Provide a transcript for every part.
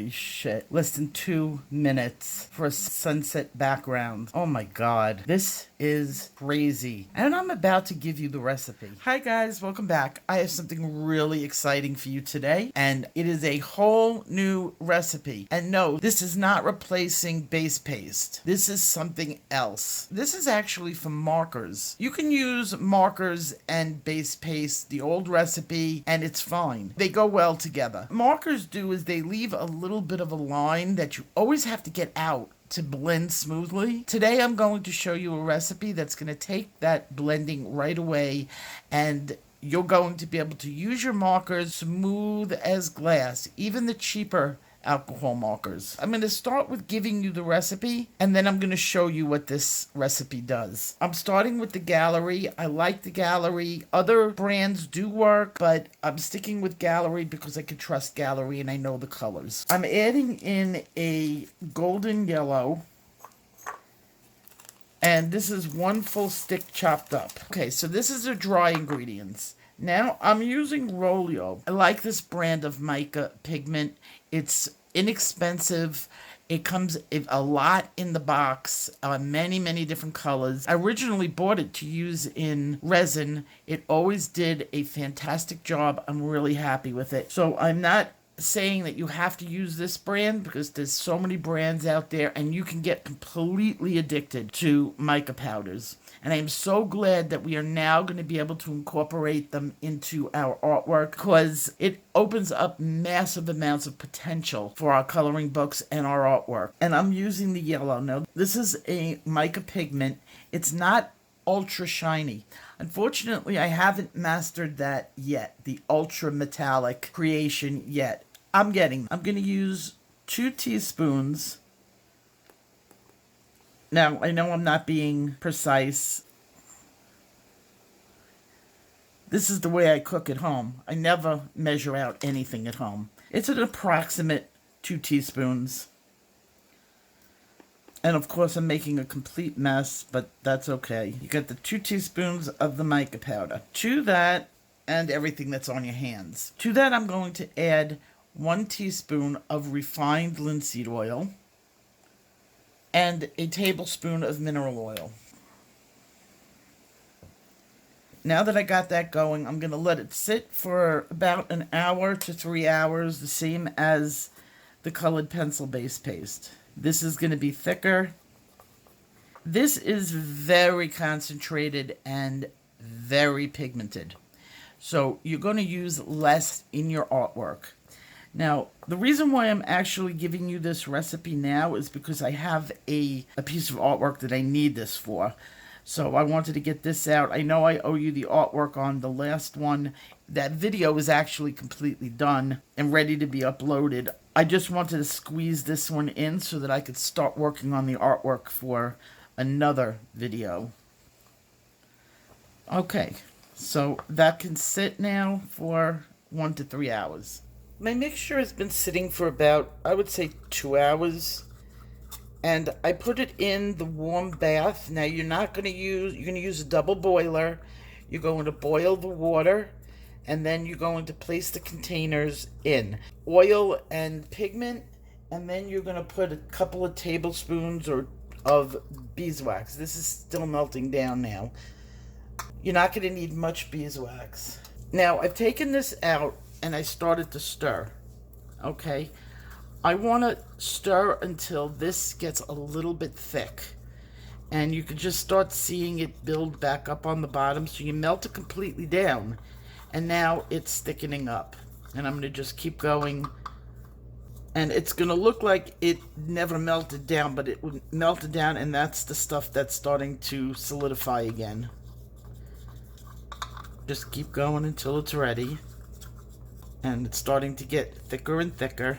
Holy shit. Less than 2 minutes for a sunset background. Oh my god. This is crazy. And I'm about to give you the recipe. Hi guys, welcome back. I have something really exciting for you today, and it is a whole new recipe. And no, this is not replacing base paste. This is something else. This is actually for markers. You can use markers and base paste, the old recipe, and it's fine. They go well together. Markers do is they leave a little bit of a line that you always have to get out to blend smoothly. Today I'm going to show you a recipe that's going to take that blending right away, and you're going to be able to use your markers smooth as glass, even the cheaper alcohol markers. I'm going to start with giving you the recipe, and then I'm going to show you what this recipe does. I'm starting with the Gallery. I like the Gallery. Other brands do work, but I'm sticking with Gallery because I can trust Gallery and I know the colors. I'm adding in a golden yellow, and this is 1 full stick chopped up. Okay, so this is the dry ingredients. Now, I'm using Rolio. I like this brand of mica pigment. It's inexpensive. It comes a lot in the box, many different colors. I originally bought it to use in resin. It always did a fantastic job. I'm really happy with it. So I'm not saying that you have to use this brand because there's so many brands out there and you can get completely addicted to mica powders. And I am so glad that we are now going to be able to incorporate them into our artwork because it opens up massive amounts of potential for our coloring books and our artwork. And I'm using the yellow. Now, this is a mica pigment. It's not ultra shiny. Unfortunately, I haven't mastered that yet, the ultra metallic creation yet. I'm going to use 2 teaspoons. Now, I know I'm not being precise. This is the way I cook at home. I never measure out anything at home. It's an approximate 2 teaspoons. And of course, I'm making a complete mess, but that's okay. You got the 2 teaspoons of the mica powder. To that, and everything that's on your hands. To that, I'm going to add 1 teaspoon of refined linseed oil and a tablespoon of mineral oil. Now that I got that going, I'm going to let it sit for about an hour to 3 hours, the same as the colored pencil base paste. This is going to be thicker. This is very concentrated and very pigmented. So you're going to use less in your artwork. Now, the reason why I'm actually giving you this recipe now is because I have a piece of artwork that I need this for. So I wanted to get this out. I know I owe you the artwork on the last one. That video is actually completely done and ready to be uploaded. I just wanted to squeeze this one in so that I could start working on the artwork for another video. Okay, so that can sit now for 1 to 3 hours. My mixture has been sitting for about, I would say, 2 hours. And I put it in the warm bath. Now you're going to use a double boiler. You're going to boil the water, and then you're going to place the containers in. Oil and pigment, and then you're going to put a couple of tablespoons of beeswax. This is still melting down now. You're not going to need much beeswax. Now, I've taken this out, and I started to stir. Okay? I want to stir until this gets a little bit thick. And you can just start seeing it build back up on the bottom. So you melt it completely down. And now it's thickening up. And I'm going to just keep going. And it's going to look like it never melted down, but it melted down, and that's the stuff that's starting to solidify again. Just keep going until it's ready. And it's starting to get thicker and thicker.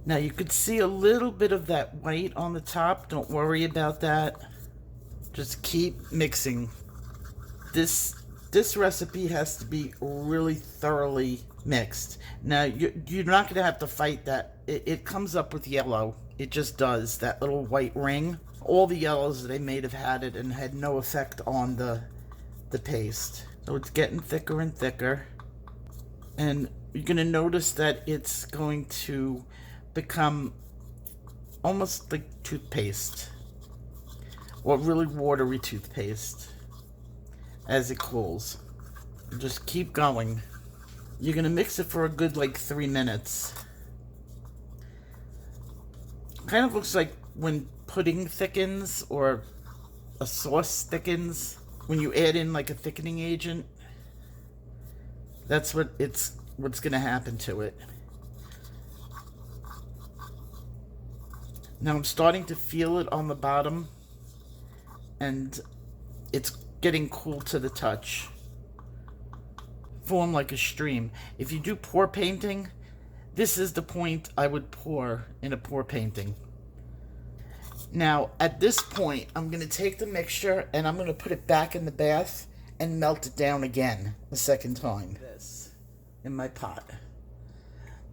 Now you could see a little bit of that white on the top. Don't worry about that. Just keep mixing. This recipe has to be really thoroughly mixed. Now you're not going to have to fight that. It comes up with yellow. It just does. That little white ring. All the yellows that I made have had it and had no effect on the paste. So it's getting thicker and thicker. And you're going to notice that it's going to become almost like toothpaste, or really watery toothpaste as it cools. Just keep going. You're going to mix it for a good like 3 minutes. Kind of looks like when pudding thickens or a sauce thickens, when you add in like a thickening agent. That's what's going to happen to it. Now I'm starting to feel it on the bottom, and it's getting cool to the touch. Form like a stream. If you do pour painting, this is the point I would pour in a pour painting. Now, at this point, I'm going to take the mixture and I'm going to put it back in the bath and melt it down again a second time. This in my pot.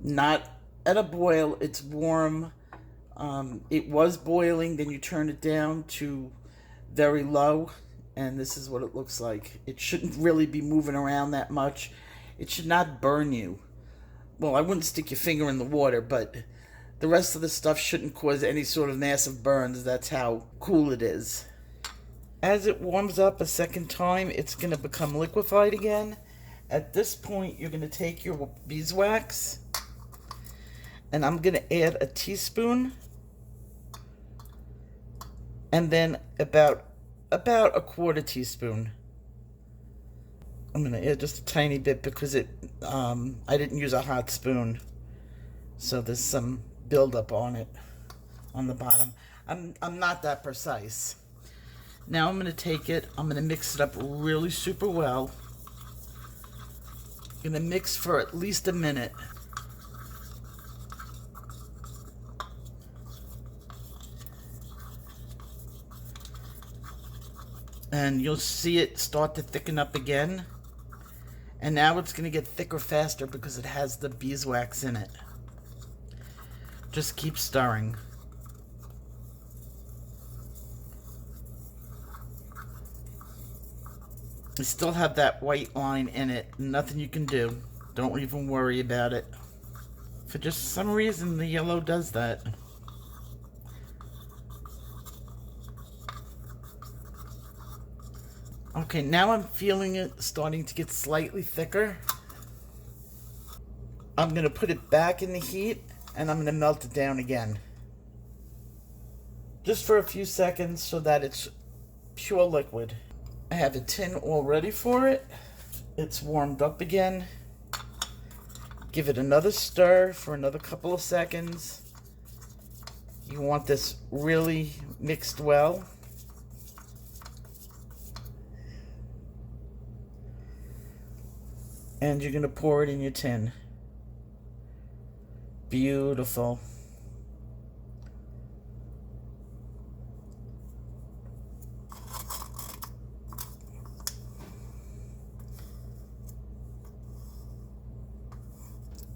Not at a boil, it's warm. It was boiling, then you turn it down to very low, and this is what it looks like. It shouldn't really be moving around that much. It should not burn you. Well, I wouldn't stick your finger in the water, but the rest of the stuff shouldn't cause any sort of massive burns. That's how cool it is. As it warms up a second time, it's going to become liquefied again. At this point, you're going to take your beeswax, and I'm going to add a teaspoon, and then about a quarter teaspoon. I'm going to add just a tiny bit because I didn't use a hot spoon, so there's some buildup on it on the bottom. I'm not that precise. Now I'm going to take it, I'm going to mix it up really super well. I'm going to mix for at least a minute. And you'll see it start to thicken up again. And now it's going to get thicker faster because it has the beeswax in it. Just keep stirring. You still have that white line in it. Nothing you can do. Don't even worry about it. For just some reason, the yellow does that. Okay, now I'm feeling it starting to get slightly thicker. I'm going to put it back in the heat, and I'm going to melt it down again. Just for a few seconds so that it's pure liquid. I have a tin all ready for it. It's warmed up again. Give it another stir for another couple of seconds. You want this really mixed well. And you're going to pour it in your tin. Beautiful.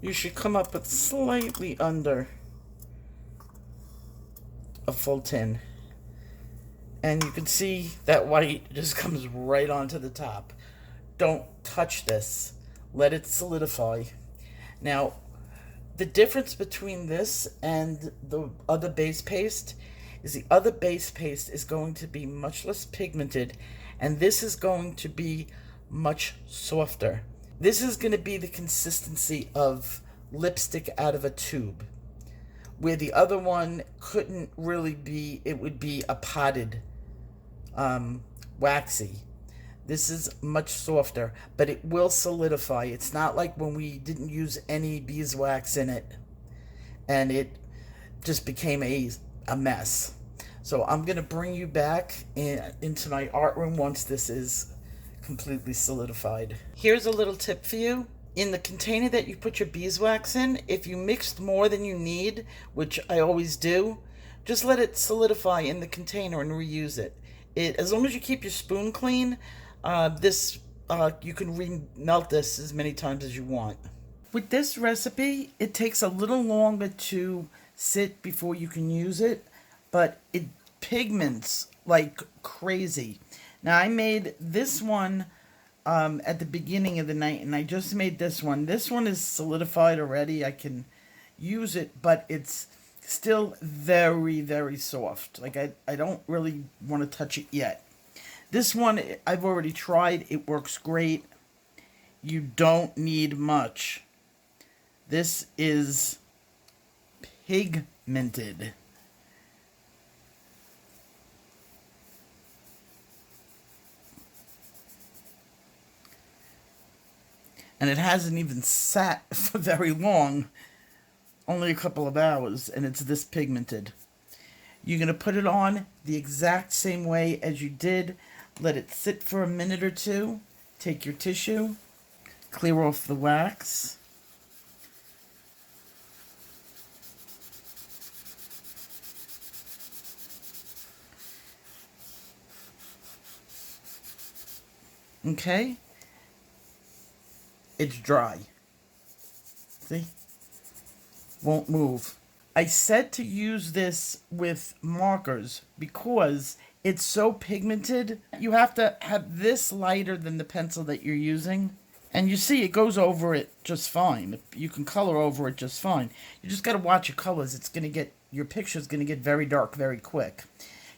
You should come up with slightly under a full tin. And you can see that white just comes right onto the top. Don't touch this. Let it solidify. Now, the difference between this and the other base paste is the other base paste is going to be much less pigmented, and this is going to be much softer. This is going to be the consistency of lipstick out of a tube, where the other one couldn't really be, it would be a potted waxy. This is much softer, but it will solidify. It's not like when we didn't use any beeswax in it and it just became a mess. So I'm going to bring you back into my art room once this is completely solidified. Here's a little tip for you. In the container that you put your beeswax in, if you mixed more than you need, which I always do, just let it solidify in the container and reuse it. As long as you keep your spoon clean, you can remelt this as many times as you want. With this recipe, it takes a little longer to sit before you can use it, but it pigments like crazy. Now, I made this one at the beginning of the night, and I just made this one. This one is solidified already. I can use it, but it's still very, very soft. Like, I don't really want to touch it yet. This one, I've already tried. It works great. You don't need much. This is pigmented. And it hasn't even sat for very long. Only a couple of hours, and it's this pigmented. You're going to put it on the exact same way as you did. Let it sit for a minute or two. Take your tissue, clear off the wax. Okay? It's dry. See? Won't move. I said to use this with markers because it's so pigmented. You have to have this lighter than the pencil that you're using. And you see it goes over it just fine. You can color over it just fine. You just got to watch your colors. It's going to get, your picture's going to get very dark very quick.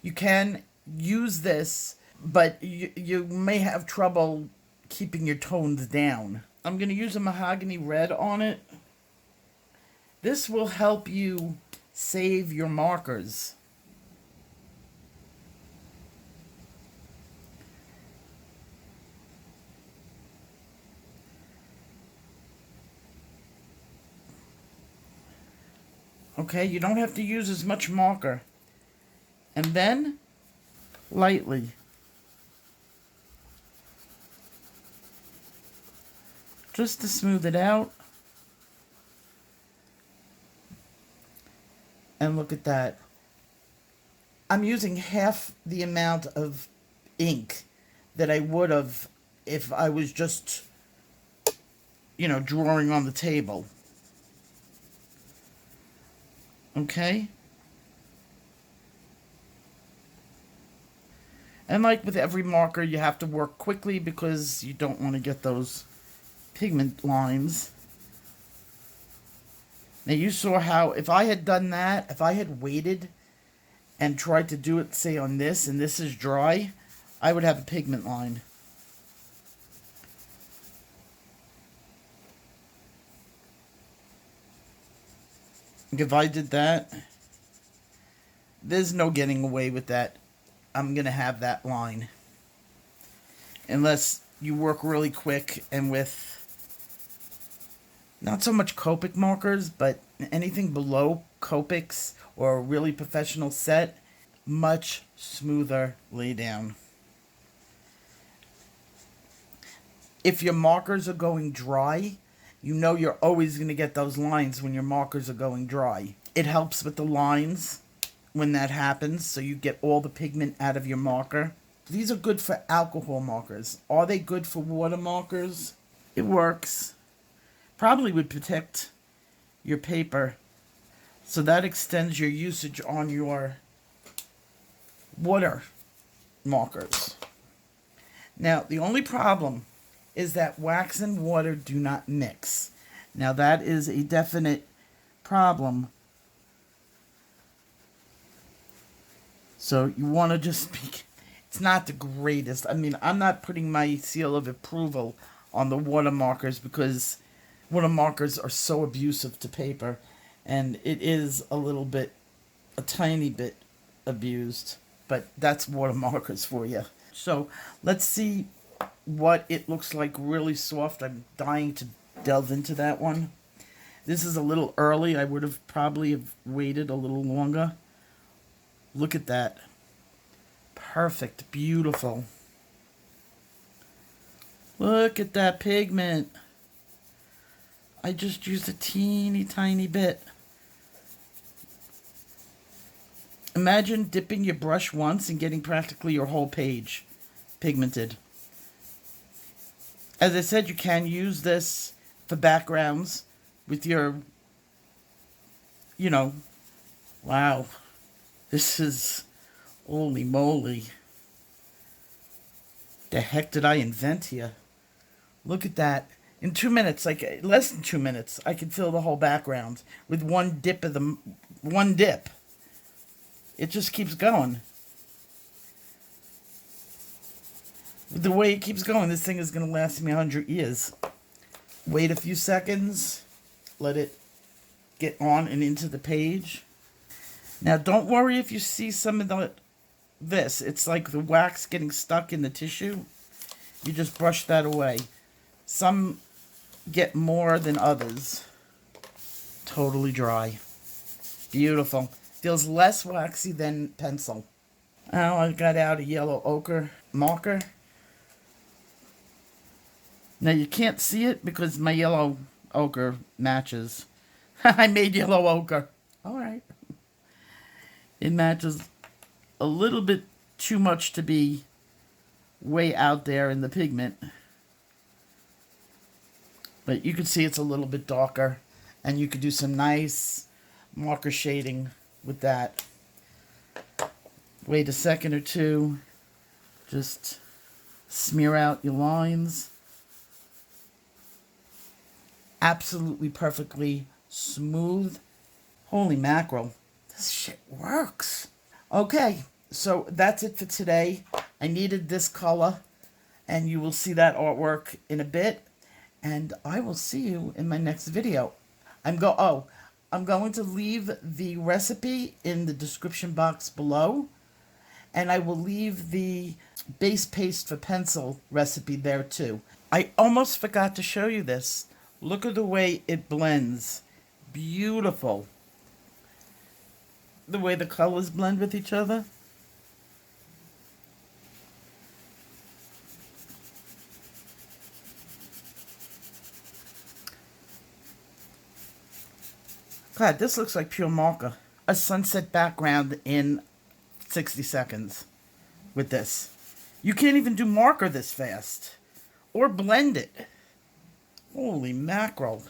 You can use this, but you may have trouble keeping your tones down. I'm going to use a mahogany red on it. This will help you save your markers. Okay, you don't have to use as much marker. And then, lightly. Just to smooth it out. And look at that. I'm using half the amount of ink that I would have if I was just, drawing on the table. Okay? And like with every marker, you have to work quickly because you don't want to get those pigment lines. Now you saw how, if I had done that, if I had waited and tried to do it, say, on this, and this is dry, I would have a pigment line. If I did that, there's no getting away with that. I'm going to have that line. Unless you work really quick and with not so much Copic markers, but anything below Copics or a really professional set, much smoother lay down. If your markers are going dry, you're always going to get those lines when your markers are going dry. It helps with the lines when that happens, so you get all the pigment out of your marker. These are good for alcohol markers. Are they good for water markers? It works. Probably would protect your paper. So that extends your usage on your water markers. Now, the only problem is that wax and water do not mix. Now, that is a definite problem. So you want to just be... It's not the greatest. I mean, I'm not putting my seal of approval on the water markers because water markers are so abusive to paper, and it is a tiny bit abused, but that's water markers for you. So let's see what it looks like really soft. I'm dying to delve into that one. This is a little early. I would have probably have waited a little longer. Look at that. Perfect. Beautiful. Look at that pigment. I just used a teeny tiny bit. Imagine dipping your brush once and getting practically your whole page pigmented. As I said, you can use this for backgrounds with your, wow. This is, holy moly. The heck did I invent here? Look at that. In 2 minutes, like less than 2 minutes, I could fill the whole background with one dip of the one dip. It just keeps going. The way it keeps going, this thing is going to last me 100 years. Wait a few seconds. Let it get on and into the page. Now, don't worry if you see some of this. It's like the wax getting stuck in the tissue. You just brush that away. Some get more than others. Totally dry. Beautiful. Feels less waxy than pencil. Now I got out a yellow ochre marker. Now you can't see it because my yellow ochre matches. I made yellow ochre. Alright. It matches a little bit too much to be way out there in the pigment. But you can see it's a little bit darker. And you could do some nice marker shading with that. Wait a second or two. Just smear out your lines. Absolutely perfectly smooth. Holy mackerel. This shit works. Okay, so that's it for today. I needed this color, and you will see that artwork in a bit. And I will see you in my next video. I'm going to leave the recipe in the description box below. And I will leave the base paste for pencil recipe there too. I almost forgot to show you this. Look at the way it blends. Beautiful. The way the colors blend with each other. God, this looks like pure mica. A sunset background in 60 seconds with this. You can't even do marker this fast. Or blend it. Holy mackerel.